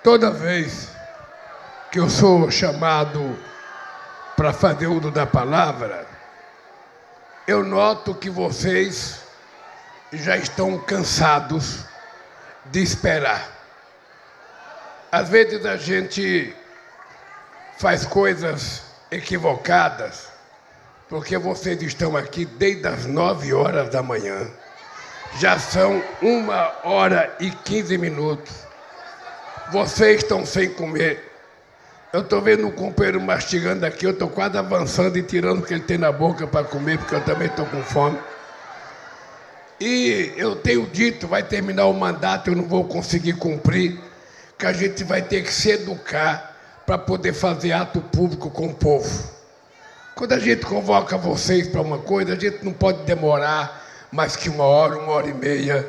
Toda vez que eu sou chamado para fazer uso da palavra, eu noto que vocês já estão cansados de esperar. Às vezes a gente faz coisas equivocadas, porque vocês estão aqui desde as 9 horas da manhã. Já são 1h15. Vocês estão sem comer. Eu estou vendo um companheiro mastigando aqui, eu estou quase avançando e tirando o que ele tem na boca para comer, porque eu também estou com fome. E eu tenho dito, vai terminar o mandato, eu não vou conseguir cumprir, que a gente vai ter que se educar para poder fazer ato público com o povo. Quando a gente convoca vocês para uma coisa, a gente não pode demorar mais que 1h, 1h30,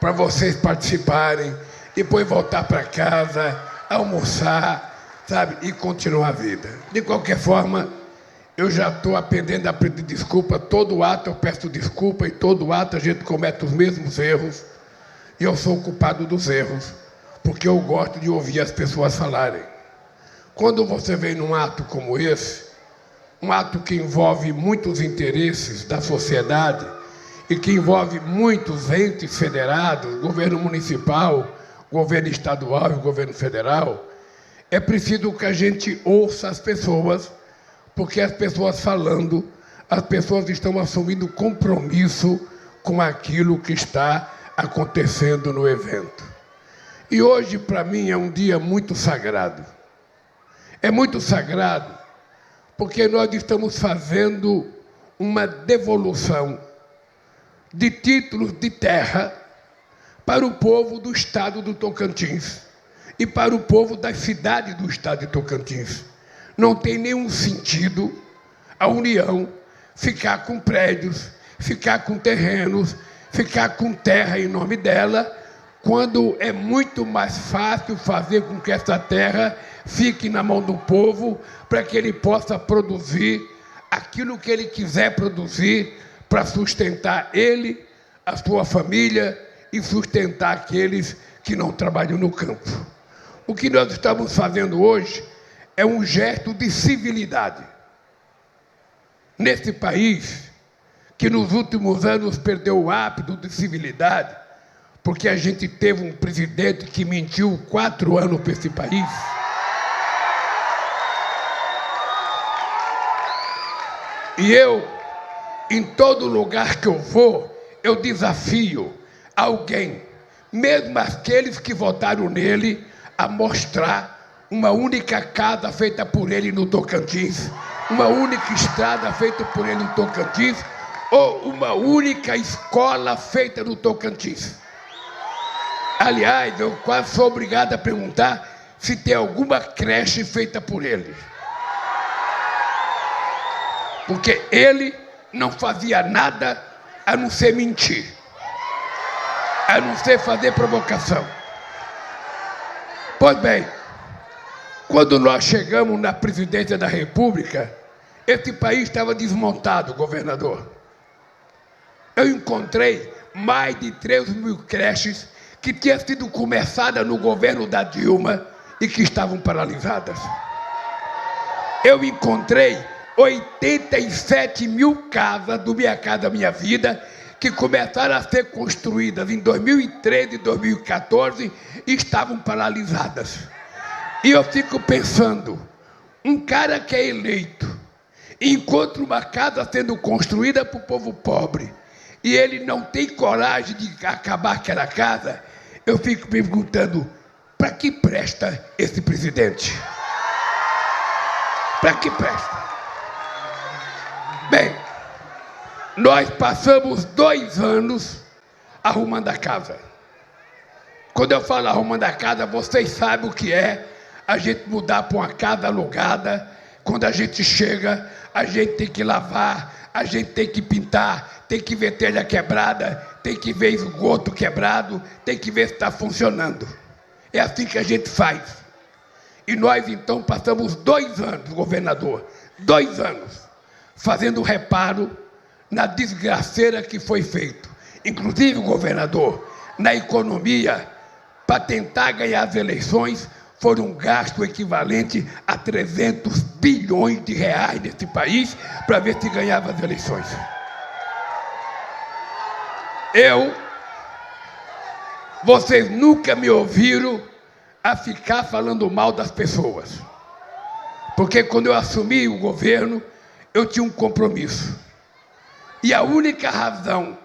para vocês participarem, depois voltar para casa, almoçar, sabe, e continuar a vida. De qualquer forma, eu já estou aprendendo a pedir desculpa. Todo ato eu peço desculpa, e todo ato a gente comete os mesmos erros, e eu sou o culpado dos erros, porque eu gosto de ouvir as pessoas falarem. Quando você vem num ato como esse, um ato que envolve muitos interesses da sociedade e que envolve muitos entes federados, governo municipal, governo estadual e governo federal, é preciso que a gente ouça as pessoas, porque as pessoas falando, as pessoas estão assumindo compromisso com aquilo que está acontecendo no evento. E hoje, para mim, é um dia muito sagrado. É muito sagrado porque nós estamos fazendo uma devolução de títulos de terra para o povo do estado do Tocantins e para o povo das cidades do estado de Tocantins. Não tem nenhum sentido a União ficar com prédios, ficar com terrenos, ficar com terra em nome dela, quando é muito mais fácil fazer com que essa terra fique na mão do povo, para que ele possa produzir aquilo que ele quiser produzir, para sustentar ele, a sua família e sustentar aqueles que não trabalham no campo. O que nós estamos fazendo hoje é um gesto de civilidade. Nesse país, que nos últimos anos perdeu o hábito de civilidade, porque a gente teve um presidente que mentiu 4 anos para esse país. E eu, em todo lugar que eu vou, eu desafio alguém, mesmo aqueles que votaram nele, a mostrar uma única casa feita por ele no Tocantins, uma única estrada feita por ele no Tocantins, ou uma única escola feita no Tocantins. Aliás, eu quase sou obrigado a perguntar se tem alguma creche feita por ele. Porque ele não fazia nada a não ser mentir, a não ser fazer provocação. Pois bem, quando nós chegamos na presidência da República, esse país estava desmontado, governador. Eu encontrei mais de 3.000 creches que tinham sido começadas no governo da Dilma e que estavam paralisadas. Eu encontrei 87.000 casas do Minha Casa Minha Vida que começaram a ser construídas em 2013 e 2014 e estavam paralisadas. E eu fico pensando, um cara que é eleito encontra uma casa sendo construída para o povo pobre e ele não tem coragem de acabar aquela casa, eu fico me perguntando, para que presta esse presidente? Para que presta? Bem, nós passamos 2 anos arrumando a casa. Quando eu falo arrumando a casa, vocês sabem o que é a gente mudar para uma casa alugada. Quando a gente chega, a gente tem que lavar, a gente tem que pintar, tem que ver telha quebrada, tem que ver esgoto quebrado, tem que ver se está funcionando. É assim que a gente faz. E nós, então, passamos 2 anos, governador, 2 anos, fazendo reparo na desgraceira que foi feito. Inclusive, governador, na economia, para tentar ganhar as eleições, foram um gasto equivalente a 300 bilhões de reais nesse país para ver se ganhava as eleições. Vocês nunca me ouviram a ficar falando mal das pessoas. Porque quando eu assumi o governo, eu tinha um compromisso. E a única razão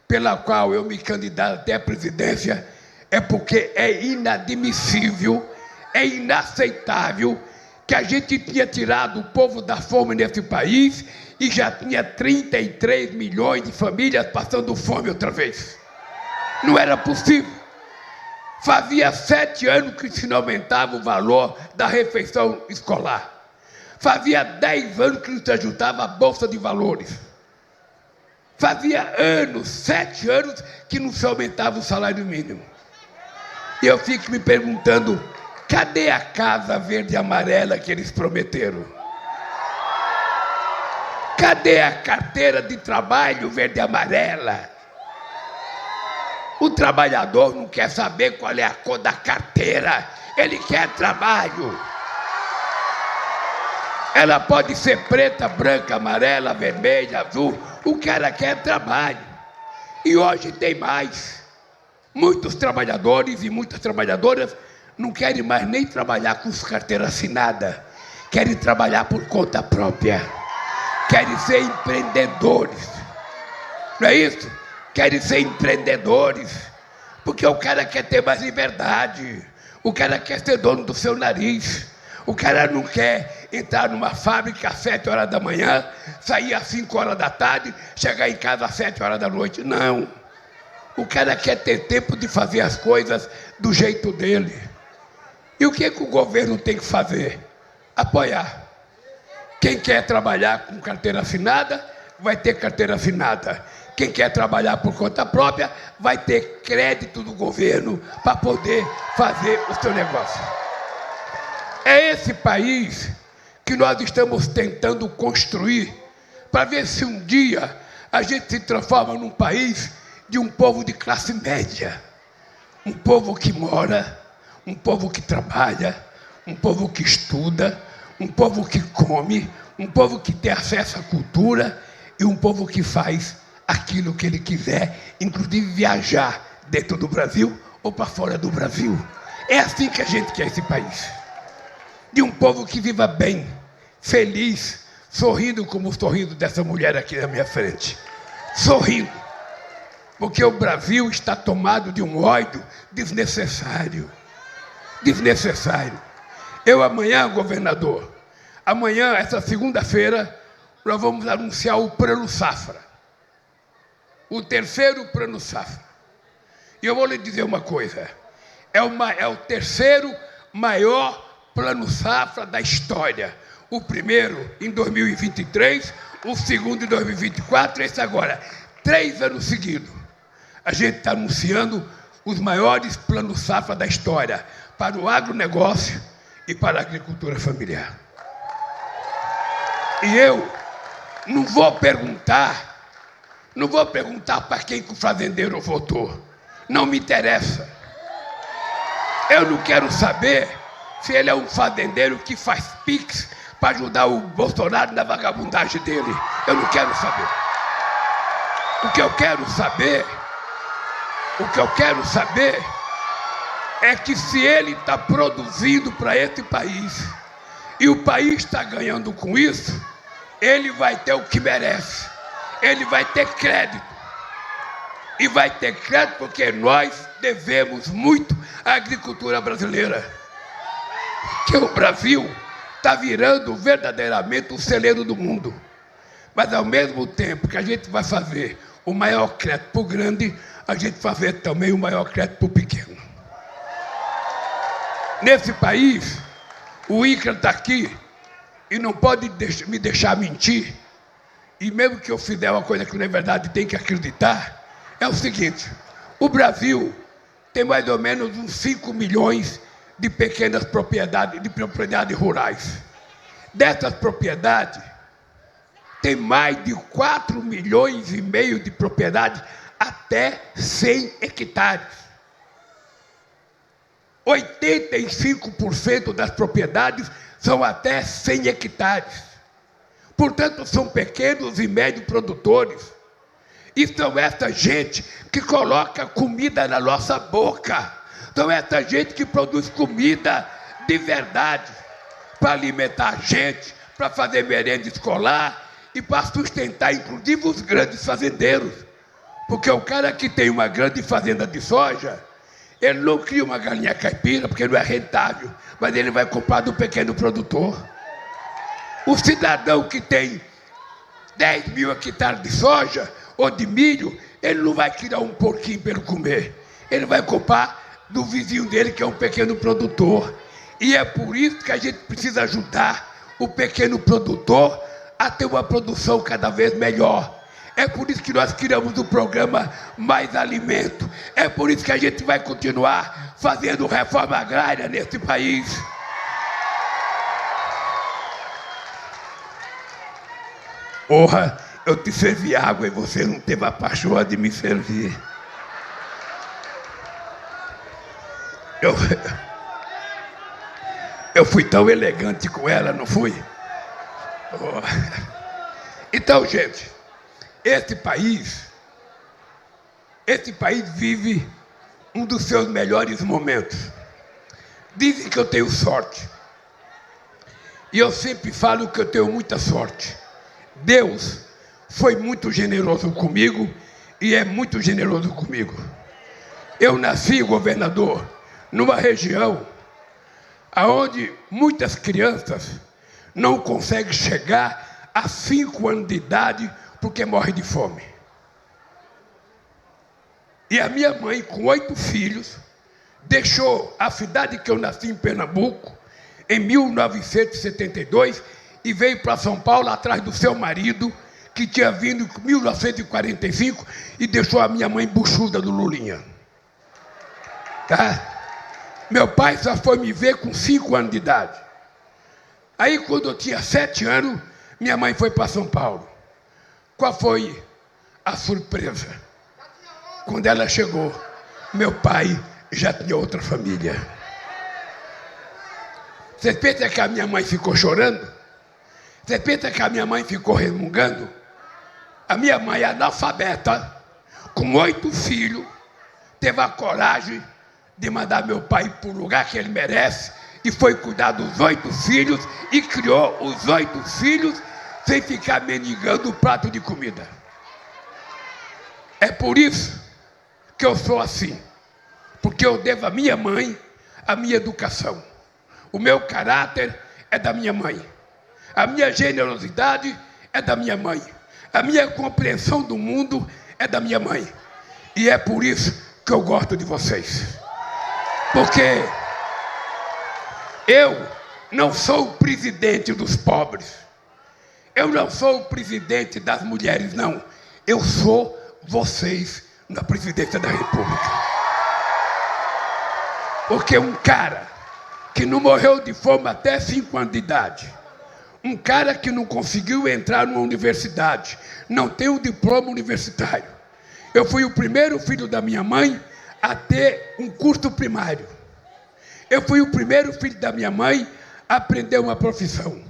pela qual eu me candidatei à presidência é porque é inadmissível, é inaceitável que a gente tinha tirado o povo da fome nesse país e já tinha 33 milhões de famílias passando fome outra vez. Não era possível. Fazia 7 anos que se não aumentava o valor da refeição escolar. Fazia 10 anos que não se ajudava a Bolsa de Valores. Fazia 7 anos, que não se aumentava o salário mínimo. E eu fico me perguntando, cadê a casa verde e amarela que eles prometeram? Cadê a carteira de trabalho verde e amarela? O trabalhador não quer saber qual é a cor da carteira, ele quer trabalho. Ela pode ser preta, branca, amarela, vermelha, azul, o cara quer trabalho. E hoje tem mais. Muitos trabalhadores e muitas trabalhadoras não querem mais nem trabalhar com carteira assinada, querem trabalhar por conta própria, querem ser empreendedores. Não é isso? Querem ser empreendedores, porque o cara quer ter mais liberdade, o cara quer ser dono do seu nariz, o cara não quer entrar numa fábrica às 7 horas da manhã, sair às 5 horas da tarde, chegar em casa às 7 horas da noite. Não. O cara quer ter tempo de fazer as coisas do jeito dele. E o que o governo tem que fazer? Apoiar. Quem quer trabalhar com carteira assinada, vai ter carteira assinada. Quem quer trabalhar por conta própria, vai ter crédito do governo para poder fazer o seu negócio. É esse país que nós estamos tentando construir para ver se um dia a gente se transforma num país de um povo de classe média. Um povo que mora, um povo que trabalha, um povo que estuda, um povo que come, um povo que tem acesso à cultura e um povo que faz aquilo que ele quiser, inclusive viajar dentro do Brasil ou para fora do Brasil. É assim que a gente quer esse país. De um povo que viva bem, feliz, sorrindo como o sorriso dessa mulher aqui na minha frente. Sorrindo. Porque o Brasil está tomado de um ódio desnecessário. Desnecessário. Eu amanhã, governador, amanhã, essa segunda-feira, nós vamos anunciar o Plano Safra. O terceiro Plano Safra. E eu vou lhe dizer uma coisa. É o terceiro maior Plano Safra da história. O primeiro em 2023, o segundo em 2024, esse agora. 3 anos seguidos. A gente está anunciando os maiores planos safra da história para o agronegócio e para a agricultura familiar. E eu não vou perguntar para quem que o fazendeiro votou. Não me interessa. Eu não quero saber se ele é um fazendeiro que faz pix para ajudar o Bolsonaro na vagabundagem dele. Eu não quero saber. O que eu quero saber é que se ele está produzindo para esse país e o país está ganhando com isso, ele vai ter o que merece. Ele vai ter crédito. E vai ter crédito porque nós devemos muito à agricultura brasileira. Que o Brasil está virando verdadeiramente o celeiro do mundo. Mas ao mesmo tempo que a gente vai fazer o maior crédito para o grande, a gente vai fazer também o maior crédito para o pequeno. Nesse país, o INCRA está aqui e não pode me deixar mentir. E mesmo que eu fizer uma coisa que não é verdade, tem que acreditar. É o seguinte, o Brasil tem mais ou menos uns 5 milhões de pequenas propriedades, de propriedades rurais. Dessas propriedades, tem mais de 4 milhões e meio de propriedades até 100 hectares. 85% das propriedades são até 100 hectares. Portanto, são pequenos e médios produtores. E são essa gente que coloca comida na nossa boca. São essa gente que produz comida de verdade, para alimentar a gente, para fazer merenda escolar e para sustentar, inclusive, os grandes fazendeiros. Porque o cara que tem uma grande fazenda de soja, ele não cria uma galinha caipira, porque não é rentável, mas ele vai comprar do pequeno produtor. O cidadão que tem 10 mil hectares de soja ou de milho, ele não vai criar um porquinho para ele comer. Ele vai comprar do vizinho dele, que é um pequeno produtor. E é por isso que a gente precisa ajudar o pequeno produtor a ter uma produção cada vez melhor. É por isso que nós criamos o programa Mais Alimento. É por isso que a gente vai continuar fazendo reforma agrária nesse país. Porra, eu te servi água e você não teve a paixão de me servir. Eu fui tão elegante com ela, não fui? Oh. Então, gente, esse país vive um dos seus melhores momentos. Dizem que eu tenho sorte. E eu sempre falo que eu tenho muita sorte. Deus foi muito generoso comigo e é muito generoso comigo. Eu nasci, governador, numa região onde muitas crianças não conseguem chegar a 5 anos de idade porque morrem de fome. E a minha mãe, com 8 filhos, deixou a cidade que eu nasci, em Pernambuco, em 1972, e veio para São Paulo atrás do seu marido, que tinha vindo em 1945, e deixou a minha mãe buchuda do Lulinha. Tá? Meu pai só foi me ver com 5 anos de idade. Aí, quando eu tinha 7 anos, minha mãe foi para São Paulo. Qual foi a surpresa? Quando ela chegou, meu pai já tinha outra família. Você pensa que a minha mãe ficou chorando? Você pensa que a minha mãe ficou resmungando? A minha mãe, analfabeta, com 8 filhos, teve a coragem de mandar meu pai para o lugar que ele merece, e foi cuidar dos 8 filhos e criou os 8 filhos sem ficar mendigando o prato de comida. É por isso que eu sou assim, porque eu devo à minha mãe a minha educação. O meu caráter é da minha mãe. A minha generosidade é da minha mãe. A minha compreensão do mundo é da minha mãe. E é por isso que eu gosto de vocês. Porque eu não sou o presidente dos pobres. Eu não sou o presidente das mulheres, não. Eu sou vocês na presidência da República. Porque um cara que não morreu de fome até 5 anos de idade, um cara que não conseguiu entrar numa universidade, não tem um diploma universitário. Eu fui o primeiro filho da minha mãe a ter um curso primário. Eu fui o primeiro filho da minha mãe a aprender uma profissão.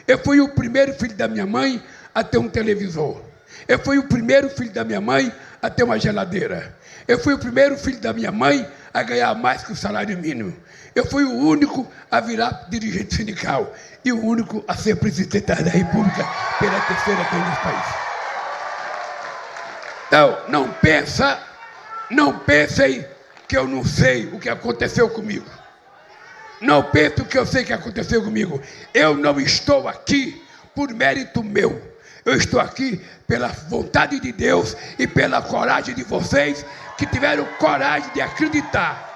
Eu fui o primeiro filho da minha mãe a ter um televisor. Eu fui o primeiro filho da minha mãe a ter uma geladeira. Eu fui o primeiro filho da minha mãe a ganhar mais que o salário mínimo. Eu fui o único a virar dirigente sindical e o único a ser presidente da República pela 3ª vez nesse país. Então, não pensem que eu não sei o que aconteceu comigo. Não pensem que eu sei o que aconteceu comigo. Eu não estou aqui por mérito meu. Eu estou aqui pela vontade de Deus e pela coragem de vocês que tiveram coragem de acreditar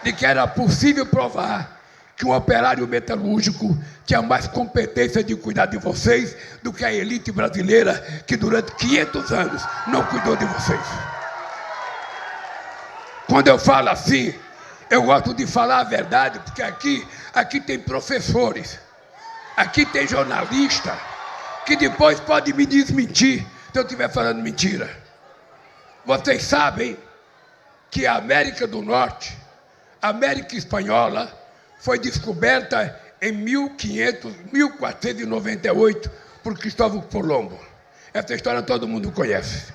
de que era possível provar que um operário metalúrgico tinha mais competência de cuidar de vocês do que a elite brasileira que durante 500 anos não cuidou de vocês. Quando eu falo assim, eu gosto de falar a verdade, porque aqui tem professores, aqui tem jornalista, que depois pode me desmentir se eu estiver falando mentira. Vocês sabem que a América do Norte, A América Espanhola foi descoberta em 1498 por Cristóvão Colombo. Essa história todo mundo conhece.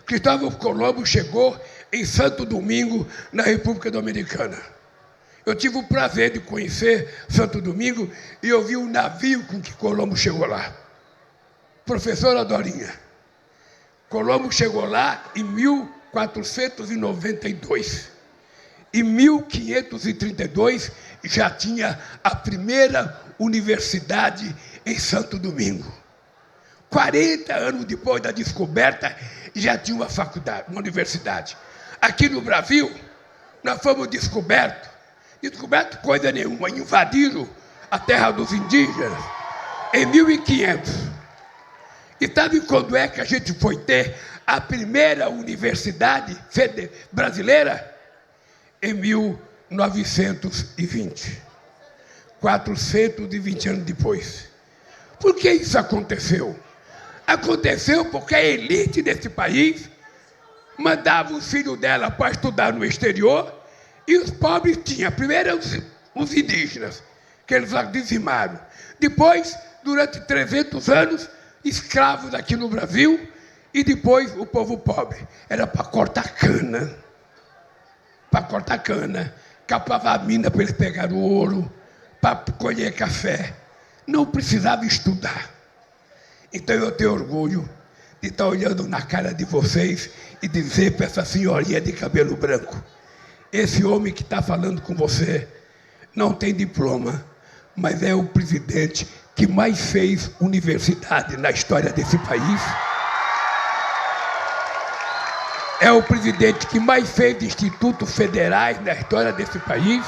Cristóvão Colombo chegou em Santo Domingo, na República Dominicana. Eu tive o prazer de conhecer Santo Domingo e eu vi o navio com que Colombo chegou lá. Professora Dorinha, Colombo chegou lá em 1492. Em 1532 já tinha a primeira universidade em Santo Domingo. 40 anos depois da descoberta, já tinha uma faculdade, uma universidade. Aqui no Brasil, nós fomos descobertos coisa nenhuma, invadiram a terra dos indígenas em 1500. E sabe quando é que a gente foi ter a primeira universidade brasileira? Em 1920. 420 anos depois. Por que isso aconteceu? Aconteceu porque a elite desse país mandava os filhos dela para estudar no exterior e os pobres tinham. Primeiro os indígenas, que eles dizimaram. Depois, durante 300 anos, escravos aqui no Brasil e depois o povo pobre. Era para cortar cana. Para cortar cana. Capava a mina para eles pegarem o ouro, para colher café. Não precisava estudar. Então eu tenho orgulho de estar olhando na cara de vocês e dizer para essa senhorinha de cabelo branco: esse homem que está falando com você não tem diploma, mas é o presidente que mais fez universidade na história desse país. É o presidente que mais fez institutos federais na história desse país.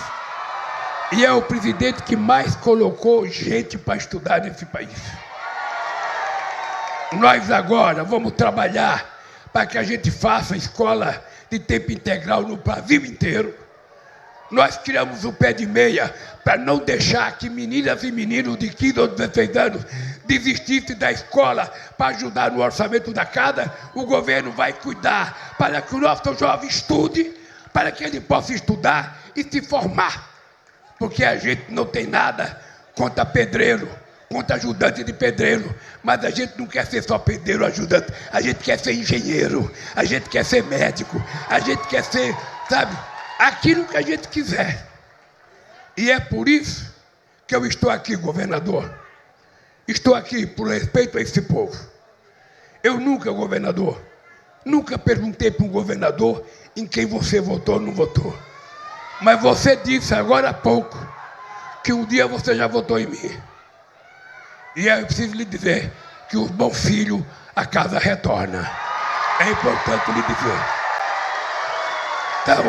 E é o presidente que mais colocou gente para estudar nesse país. Nós agora vamos trabalhar para que a gente faça escola de tempo integral no Brasil inteiro. Nós criamos o pé de meia para não deixar que meninas e meninos de 15 ou 16 anos desistissem da escola para ajudar no orçamento da casa. O governo vai cuidar para que o nosso jovem estude, para que ele possa estudar e se formar. Porque a gente não tem nada contra pedreiro, contra ajudante de pedreiro, mas a gente não quer ser só pedreiro, ajudante, a gente quer ser engenheiro, a gente quer ser médico, a gente quer ser, sabe, aquilo que a gente quiser. E é por isso que eu estou aqui, governador. Estou aqui por respeito a esse povo. Eu nunca, governador, nunca perguntei para um governador em quem você votou ou não votou. Mas você disse agora há pouco que um dia você já votou em mim. E eu preciso lhe dizer que o bom filho a casa retorna. É importante lhe dizer. Então,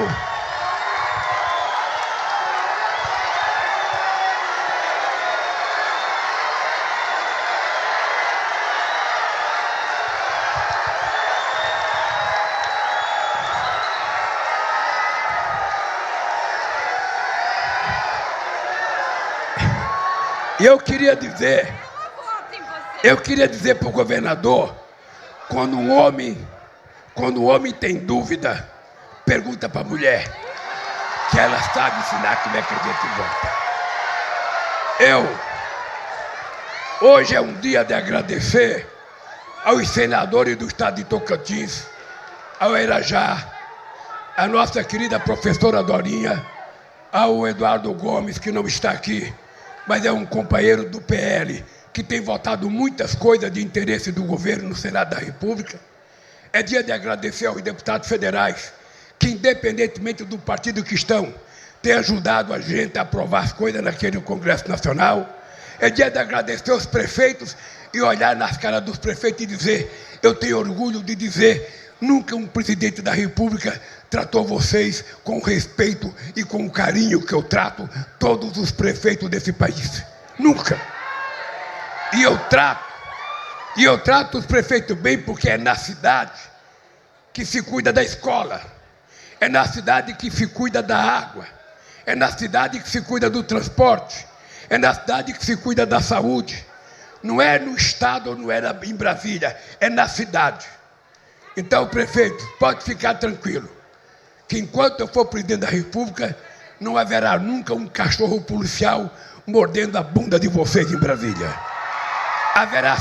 eu queria dizer para o governador, quando um homem tem dúvida, pergunta para a mulher, que ela sabe ensinar como é que a gente vota. Hoje é um dia de agradecer aos senadores do estado de Tocantins, ao Irajá, a nossa querida professora Dorinha, ao Eduardo Gomes, que não está aqui, mas é um companheiro do PL, que tem votado muitas coisas de interesse do governo no Senado da República. É dia de agradecer aos deputados federais, que independentemente do partido que estão, têm ajudado a gente a aprovar as coisas naquele Congresso Nacional. É dia de agradecer aos prefeitos e olhar nas caras dos prefeitos e dizer: eu tenho orgulho de dizer, nunca um presidente da República tratou vocês com o respeito e com o carinho que eu trato todos os prefeitos desse país. Nunca. E eu trato os prefeitos bem porque é na cidade que se cuida da escola, é na cidade que se cuida da água, é na cidade que se cuida do transporte, é na cidade que se cuida da saúde. Não é no estado ou não é em Brasília, é na cidade. Então, prefeito, pode ficar tranquilo, que enquanto eu for presidente da República, não haverá nunca um cachorro policial mordendo a bunda de vocês em Brasília. Haverá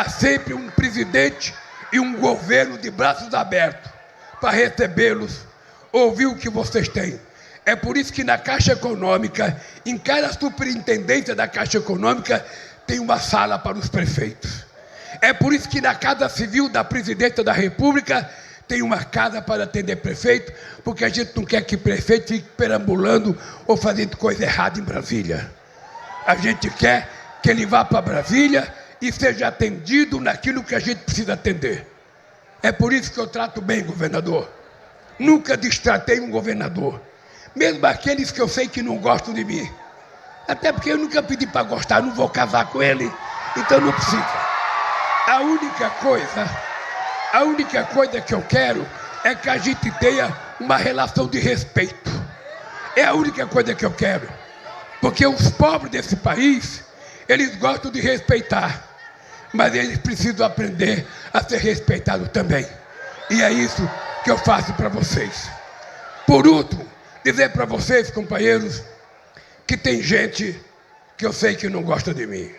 sempre um presidente e um governo de braços abertos para recebê-los, ouvir o que vocês têm. É por isso que na Caixa Econômica, em cada superintendência da Caixa Econômica, tem uma sala para os prefeitos. É por isso que na Casa Civil da Presidência da República tem uma casa para atender prefeito, porque a gente não quer que prefeito fique perambulando ou fazendo coisa errada em Brasília. A gente quer que ele vá para Brasília e seja atendido naquilo que a gente precisa atender. É por isso que eu trato bem o governador. Nunca destratei um governador, mesmo aqueles que eu sei que não gostam de mim. Até porque eu nunca pedi para gostar, não vou casar com ele, então não precisa. A única coisa que eu quero é que a gente tenha uma relação de respeito. É a única coisa que eu quero. Porque os pobres desse país, eles gostam de respeitar, mas eles precisam aprender a ser respeitados também. E é isso que eu faço para vocês. Por último, dizer para vocês, companheiros, que tem gente que eu sei que não gosta de mim.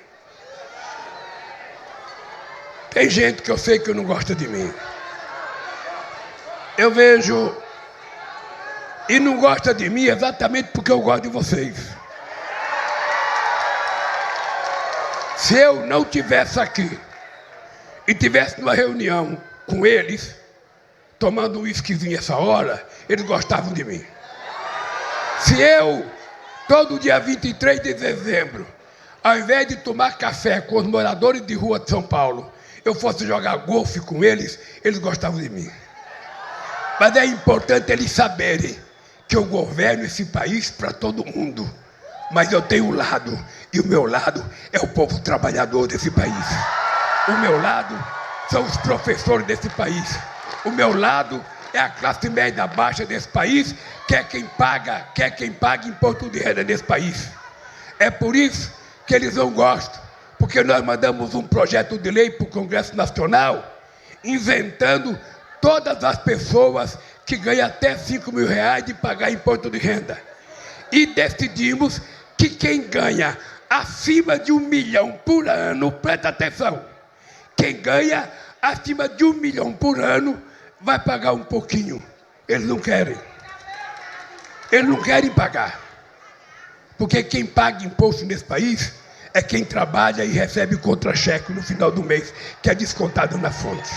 Tem gente que eu sei que não gosta de mim. Eu vejo e não gosta de mim exatamente porque eu gosto de vocês. Se eu não estivesse aqui e tivesse numa reunião com eles, tomando um whiskyzinho essa hora, eles gostavam de mim. Se eu, todo dia 23 de dezembro, ao invés de tomar café com os moradores de rua de São Paulo, eu fosse jogar golfe com eles, eles gostavam de mim. Mas é importante eles saberem que eu governo esse país para todo mundo. Mas eu tenho um lado, e o meu lado é o povo trabalhador desse país. O meu lado são os professores desse país. O meu lado é a classe média baixa desse país, que é quem paga imposto de renda desse país. É por isso que eles não gostam, porque nós mandamos um projeto de lei para o Congresso Nacional, isentando todas as pessoas que ganham até R$5.000 de pagar imposto de renda. E decidimos que quem ganha acima de 1 milhão por ano, presta atenção, quem ganha acima de 1 milhão por ano vai pagar um pouquinho. Eles não querem. Eles não querem pagar. Porque quem paga imposto nesse país é quem trabalha e recebe contra-cheque no final do mês, que é descontado na fonte.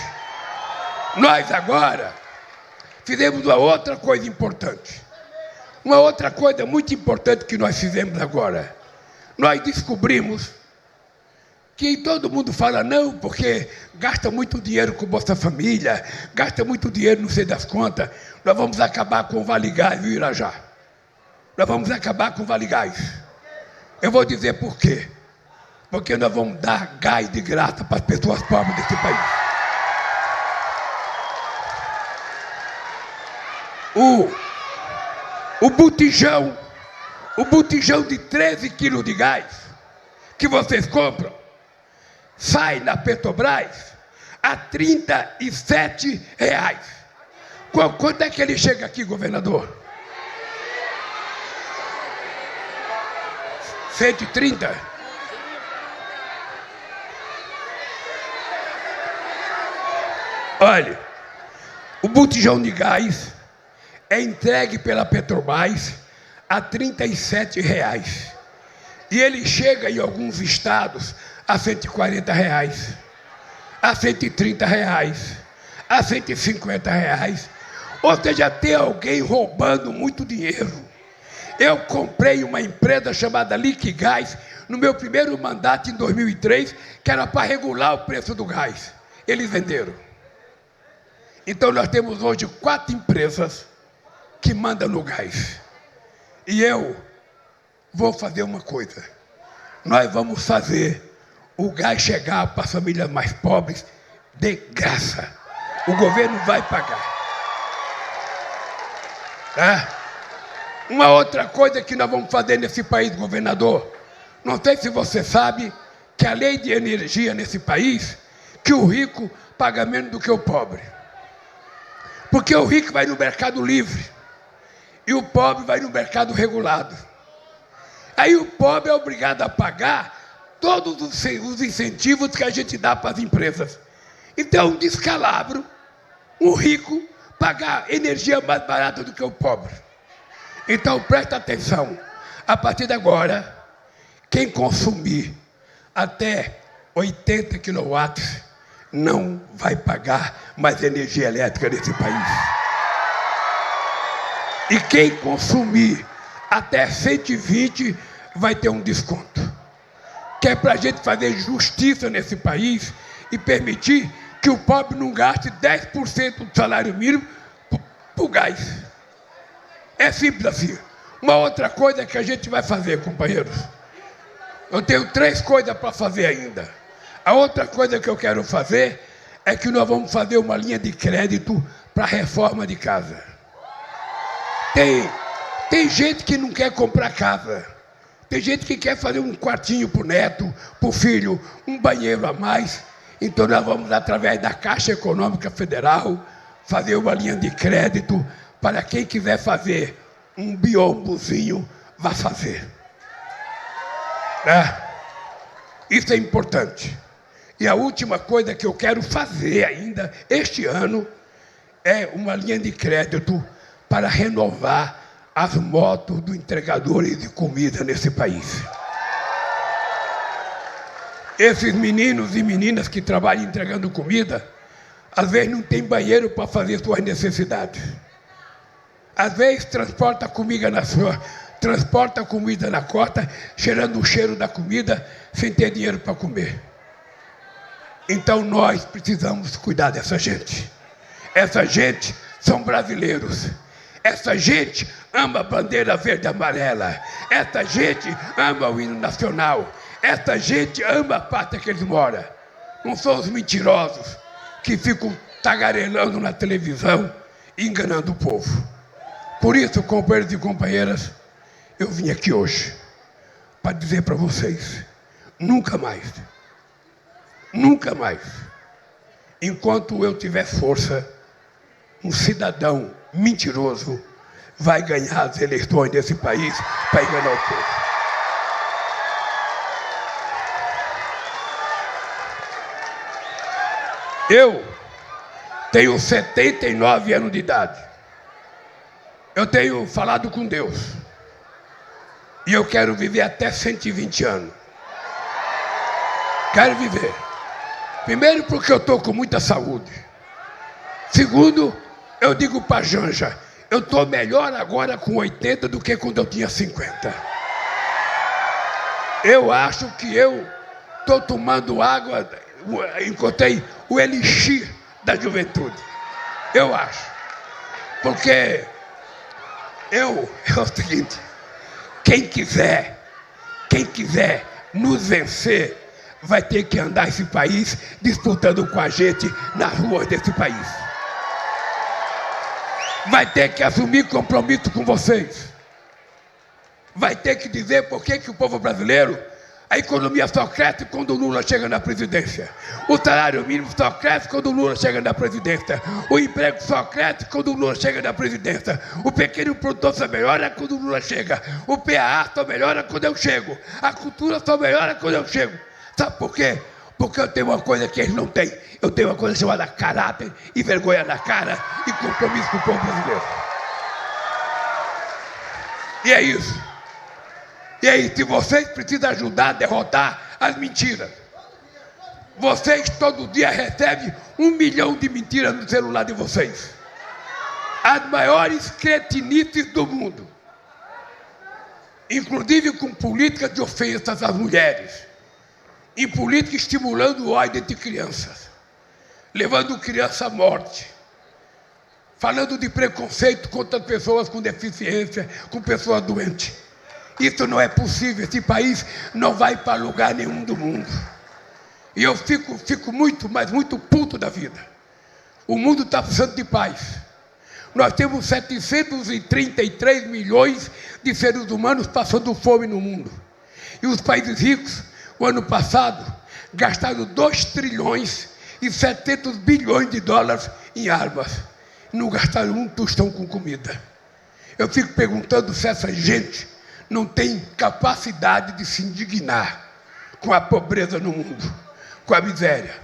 Nós agora fizemos uma outra coisa importante. Uma outra coisa muito importante que nós fizemos agora. Nós descobrimos que todo mundo fala não, porque gasta muito dinheiro com Bolsa Família, gasta muito dinheiro não sei das contas. Nós vamos acabar com o Vale Gás, viu, Irajá? Nós vamos acabar com o Vale Gás. Eu vou dizer por quê. Porque nós vamos dar gás de graça para as pessoas pobres desse país. O botijão de 13 quilos de gás que vocês compram sai na Petrobras a R$37. Quanto é que ele chega aqui, governador? 130? Olha, o botijão de gás é entregue pela Petrobras a R$37. E ele chega em alguns estados a R$140, a R$130, a R$150. Ou seja, tem alguém roubando muito dinheiro. Eu comprei uma empresa chamada Liquigás no meu primeiro mandato em 2003, que era para regular o preço do gás. Eles venderam. Então nós temos hoje 4 empresas que mandam no gás. E eu vou fazer uma coisa. Nós vamos fazer o gás chegar para as famílias mais pobres de graça. O governo vai pagar. Tá? Uma outra coisa que nós vamos fazer nesse país, governador. Não sei se você sabe que a lei de energia nesse país, que o rico paga menos do que o pobre. Porque o rico vai no Mercado Livre. E e o pobre vai no mercado regulado. Aí o pobre é obrigado a pagar todos os incentivos que a gente dá para as empresas. Então, um descalabro, um rico pagar energia mais barata do que o pobre. Então, presta atenção. A partir de agora, quem consumir até 80 quilowatts não vai pagar mais energia elétrica nesse país. E quem consumir até 120 vai ter um desconto. Que é para a gente fazer justiça nesse país e permitir que o pobre não gaste 10% do salário mínimo por gás. É simples assim. Uma outra coisa que a gente vai fazer, companheiros. Eu tenho 3 coisas para fazer ainda. A outra coisa que eu quero fazer é que nós vamos fazer uma linha de crédito para a reforma de casa. Tem gente que não quer comprar casa. Tem gente que quer fazer um quartinho para o neto, para o filho, um banheiro a mais. Então nós vamos, através da Caixa Econômica Federal, fazer uma linha de crédito para quem quiser fazer um biombozinho, vá fazer. Isso é importante. E a última coisa que eu quero fazer ainda, este ano, é uma linha de crédito para renovar as motos dos entregadores de comida nesse país. Esses meninos e meninas que trabalham entregando comida, às vezes não tem banheiro para fazer suas necessidades. Às vezes transporta comida na costa, cheirando o cheiro da comida, sem ter dinheiro para comer. Então nós precisamos cuidar dessa gente. Essa gente são brasileiros. Essa gente ama a bandeira verde e amarela. Essa gente ama o hino nacional. Essa gente ama a pátria que eles moram. Não são os mentirosos que ficam tagarelando na televisão e enganando o povo. Por isso, companheiros e companheiras, eu vim aqui hoje para dizer para vocês, nunca mais, enquanto eu tiver força, um cidadão mentiroso vai ganhar as eleições desse país para enganar o povo. Eu tenho 79 anos de idade. Eu tenho falado com Deus. E eu quero viver até 120 anos. Quero viver. Primeiro, porque eu estou com muita saúde. Segundo, eu digo para a Janja, eu estou melhor agora com 80 do que quando eu tinha 50. Eu acho que eu estou tomando água, encontrei o elixir da juventude. Eu acho. Porque é o seguinte, quem quiser nos vencer, vai ter que andar esse país disputando com a gente nas ruas desse país. Vai ter que assumir compromisso com vocês. Vai ter que dizer por que o povo brasileiro, a economia só cresce quando o Lula chega na presidência. O salário mínimo só cresce quando o Lula chega na presidência. O emprego só cresce quando o Lula chega na presidência. O pequeno produtor só melhora quando o Lula chega. O PAA só melhora quando eu chego. A cultura só melhora quando eu chego. Sabe por quê? Porque eu tenho uma coisa que eles não têm. Eu tenho uma coisa chamada caráter e vergonha na cara e compromisso com o povo brasileiro. E é isso. E aí, se vocês precisam ajudar a derrotar as mentiras, vocês todo dia recebem 1 milhão de mentiras no celular de vocês. As maiores cretinices do mundo. Inclusive com políticas de ofensas às mulheres. Em política estimulando o ódio entre crianças. Levando criança à morte. Falando de preconceito contra pessoas com deficiência, com pessoas doentes. Isso não é possível, esse país não vai para lugar nenhum do mundo. E eu fico muito, mas muito puto da vida. O mundo está precisando de paz. Nós temos 733 milhões de seres humanos passando fome no mundo. E os países ricos, o ano passado, gastaram 2 trilhões e 700 bilhões de dólares em armas. Não gastaram um tostão com comida. Eu fico perguntando se essa gente não tem capacidade de se indignar com a pobreza no mundo, com a miséria.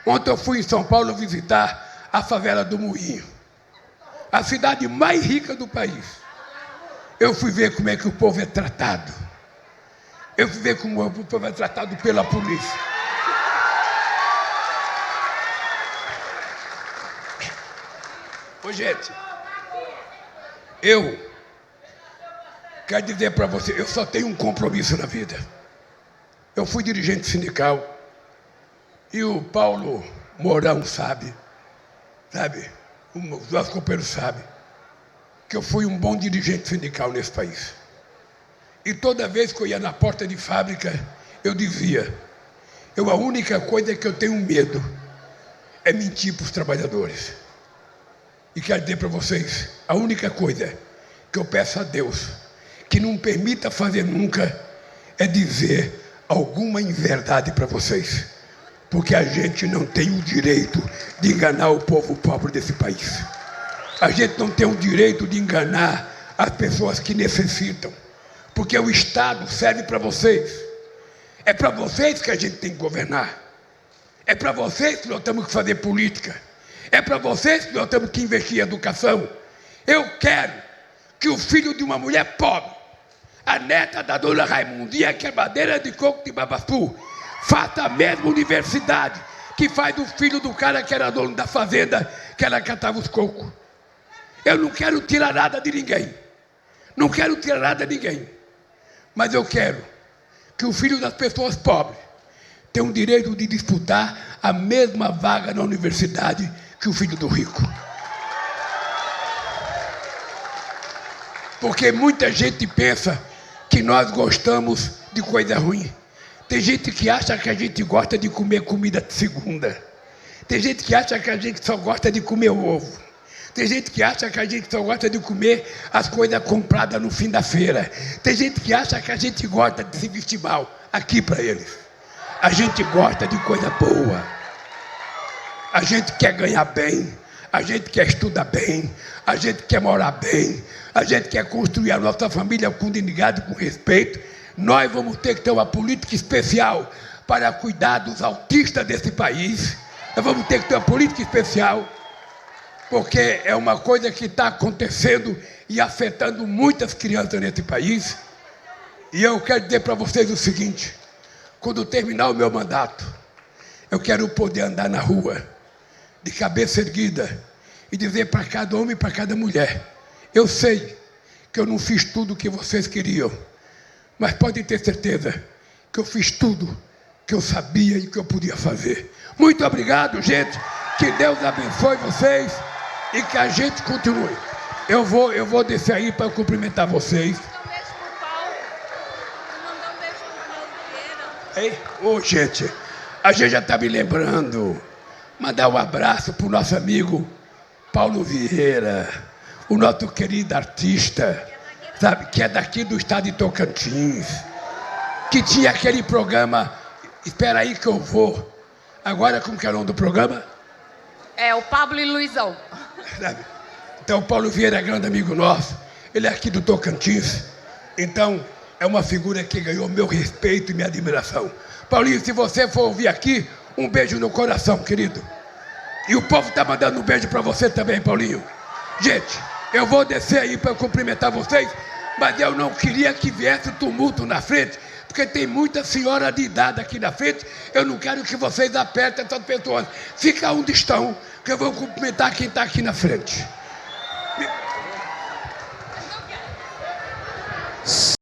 Ontem eu fui em São Paulo visitar a favela do Moinho, a cidade mais rica do país. Eu fui ver como é que o povo é tratado. Eu fui ver como o povo é tratado pela polícia. Ô, gente, eu quero dizer para você, eu só tenho um compromisso na vida. Eu fui dirigente sindical e o Paulo Mourão sabe, os nossos companheiros sabem, que eu fui um bom dirigente sindical nesse país. E toda vez que eu ia na porta de fábrica, eu dizia, a única coisa que eu tenho medo é mentir para os trabalhadores. E quero dizer para vocês, a única coisa que eu peço a Deus, que não permita fazer nunca, é dizer alguma inverdade para vocês. Porque a gente não tem o direito de enganar o povo pobre desse país. A gente não tem o direito de enganar as pessoas que necessitam. Porque o Estado serve para vocês. É para vocês que a gente tem que governar. É para vocês que nós temos que fazer política. É para vocês que nós temos que investir em educação. Eu quero que o filho de uma mulher pobre, a neta da dona Raimundinha, que é madeira de coco de Babaçu, faça a mesma universidade que faz o filho do cara que era dono da fazenda, que ela catava os cocos. Eu não quero tirar nada de ninguém. Não quero tirar nada de ninguém. Mas eu quero que o filho das pessoas pobres tenha o direito de disputar a mesma vaga na universidade que o filho do rico. Porque muita gente pensa que nós gostamos de coisa ruim. Tem gente que acha que a gente gosta de comer comida de segunda. Tem gente que acha que a gente só gosta de comer ovo. Tem gente que acha que a gente só gosta de comer as coisas compradas no fim da feira. Tem gente que acha que a gente gosta de se vestir mal. Aqui para eles, a gente gosta de coisa boa. A gente quer ganhar bem. A gente quer estudar bem. A gente quer morar bem. A gente quer construir a nossa família com dignidade, com respeito. Nós vamos ter que ter uma política especial para cuidar dos autistas desse país. Nós vamos ter que ter uma política especial, porque é uma coisa que está acontecendo e afetando muitas crianças nesse país. E eu quero dizer para vocês o seguinte, quando terminar o meu mandato, eu quero poder andar na rua, de cabeça erguida, e dizer para cada homem e para cada mulher, eu sei que eu não fiz tudo o que vocês queriam, mas podem ter certeza que eu fiz tudo que eu sabia e que eu podia fazer. Muito obrigado, gente. Que Deus abençoe vocês e que a gente continue. Eu vou descer aí para cumprimentar vocês. Não deixa pro Paulo. Não deixa pro Paulo Vieira. Ô, gente, a gente já está me lembrando. Mandar um abraço para o nosso amigo Paulo Vieira, o nosso querido artista, sabe, que é daqui do estado de Tocantins, que tinha aquele programa, espera aí que eu vou, agora como que é o nome do programa? É, o Pablo e Luizão. Sabe? Então o Paulo Vieira é grande amigo nosso, ele é aqui do Tocantins, então é uma figura que ganhou meu respeito e minha admiração. Paulinho, se você for ouvir aqui, um beijo no coração, querido. E o povo está mandando um beijo para você também, Paulinho. Gente, eu vou descer aí para cumprimentar vocês, mas eu não queria que viesse tumulto na frente, porque tem muita senhora de idade aqui na frente, eu não quero que vocês apertem essas pessoas. Fica onde estão, que eu vou cumprimentar quem está aqui na frente.